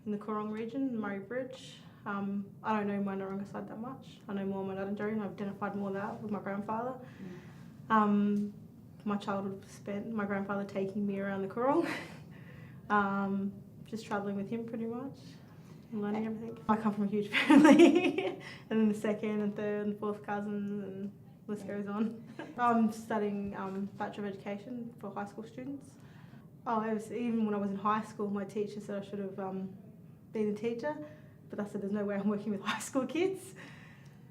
in the Coorong region, Murray Bridge. I don't know my Narunga side that much. I know more of my Nurundjeri, and I've identified more of that with my grandfather. My childhood was spent my grandfather taking me around the Coorong, just travelling with him pretty much and learning everything. I come from a huge family, and then the second and third and fourth cousins, and the list goes on. I'm studying Bachelor of Education for high school students. Even when I was in high school, my teacher said I should have been a teacher, but I said there's no way I'm working with high school kids.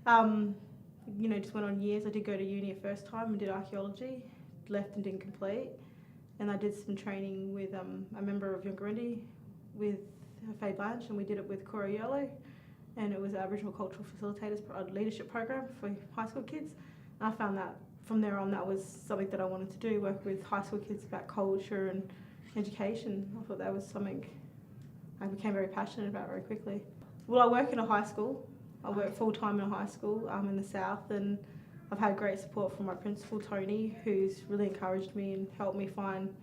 Just went on years. I did go to uni a first time and did archaeology, left and didn't complete. And I did some training with a member of Yungarundi with Faye Blanche, and we did it with Cora Yolo, and it was an Aboriginal Cultural Facilitators leadership program for high school kids. And I found that from there on that was something that I wanted to do, work with high school kids about culture and education. I thought that was something I became very passionate about very quickly. Well, I work in a high school. I work full-time in a high school in the south, and I've had great support from my principal, Tony, who's really encouraged me and helped me find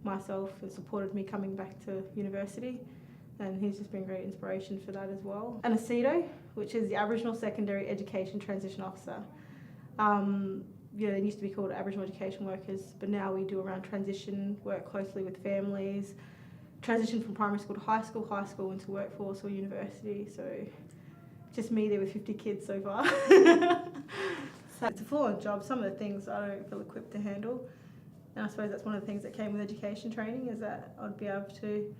myself and supported me coming back to university. And he's just been great inspiration for that as well. And ACEDO, which is the Aboriginal Secondary Education Transition Officer. It used to be called Aboriginal Education Workers, but now we do around transition, work closely with families, transition from primary school to high school into workforce or university. So just me there with 50 kids so far. So it's a full-on job. Some of the things I don't feel equipped to handle. And I suppose that's one of the things that came with education training, is that I'd be able to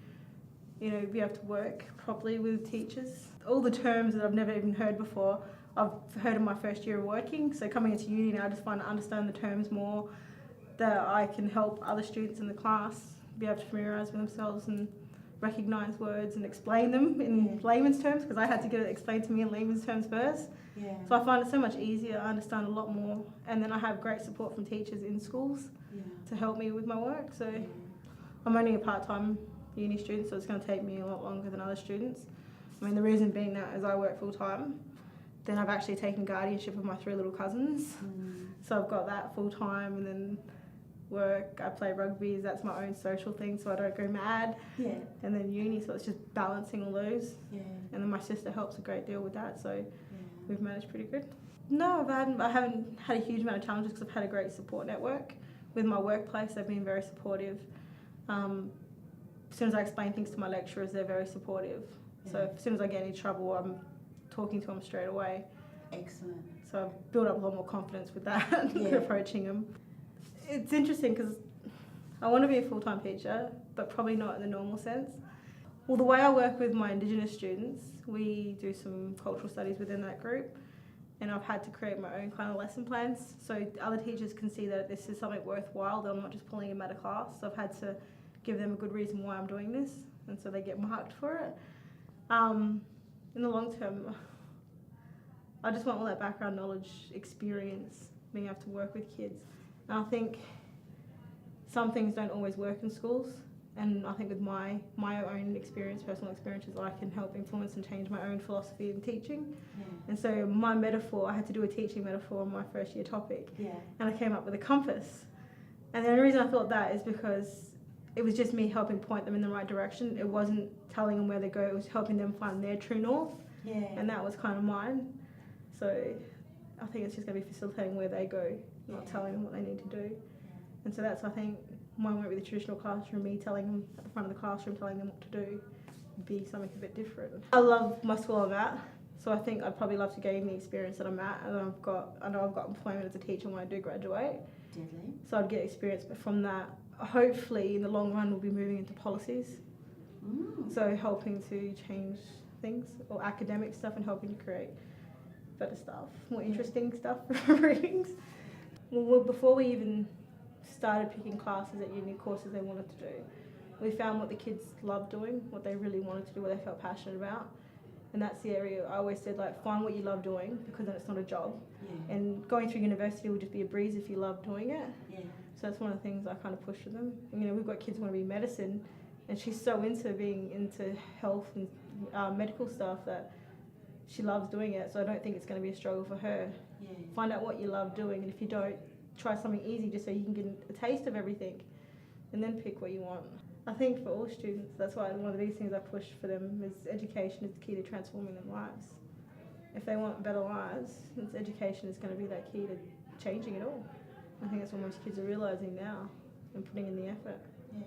work properly with teachers. All the terms that I've never even heard before, I've heard in my first year of working. So coming into uni now, I just find to understand the terms more, that I can help other students in the class be able to familiarise with themselves and recognise words and explain them in layman's terms, because I had to get it explained to me in layman's terms first. So I find it so much easier. I understand a lot more, and then I have great support from teachers in schools to help me with my work. So I'm only a part-time uni student, so it's going to take me a lot longer than other students. I mean, the reason being that is I work full-time, then I've actually taken guardianship of my 3 little cousins. So I've got that full-time, and then work, I play rugby, that's my own social thing so I don't go mad. And then uni, so it's just balancing all those. And then my sister helps a great deal with that, so we've managed pretty good. No, I haven't had a huge amount of challenges because I've had a great support network. With my workplace, they've been very supportive. As soon as I explain things to my lecturers, they're very supportive. So as soon as I get any trouble, I'm talking to them straight away. Excellent. So I've built up a lot more confidence with that, approaching them. It's interesting because I want to be a full-time teacher, but probably not in the normal sense. Well, the way I work with my Indigenous students, we do some cultural studies within that group, and I've had to create my own kind of lesson plans so other teachers can see that this is something worthwhile, that I'm not just pulling them out of class. So I've had to give them a good reason why I'm doing this, and so they get marked for it. In the long term, I just want all that background knowledge, experience, being able to work with kids. And I think some things don't always work in schools, and I think with my own experience, personal experiences, I can help influence and change my own philosophy in teaching. And so my metaphor, I had to do a teaching metaphor on my first year topic, and I came up with a compass. And the only reason I thought that is because it was just me helping point them in the right direction. It wasn't telling them where they go, it was helping them find their true north. And that was kind of mine. So I think it's just going to be facilitating where they go, not telling them what they need to do. And so that's, I think, mine went with the traditional classroom, me telling them at the front of the classroom, telling them what to do, be something a bit different. I love my school I'm at, so I think I'd probably love to gain the experience that I'm at, and I know I've got employment as a teacher when I do graduate. Deadly. So I'd get experience, but from that, hopefully in the long run we'll be moving into policies. So helping to change things, or academic stuff, and helping to create better stuff, more interesting stuff for readings. Well, before we even started picking classes at uni, courses they wanted to do, we found what the kids loved doing, what they really wanted to do, what they felt passionate about. And that's the area I always said, like, find what you love doing, because then it's not a job. And going through university will just be a breeze if you love doing it. So that's one of the things I kind of push for them. And, we've got kids who want to be medicine, and she's so into being into health and medical stuff that she loves doing it, so I don't think it's going to be a struggle for her. Find out what you love doing, and if you don't, try something easy just so you can get a taste of everything, and then pick what you want. I think for all students, that's why one of the biggest things I push for them is education is the key to transforming their lives. If they want better lives, it's education is going to be that key to changing it all. I think that's what most kids are realising now and putting in the effort. Yeah.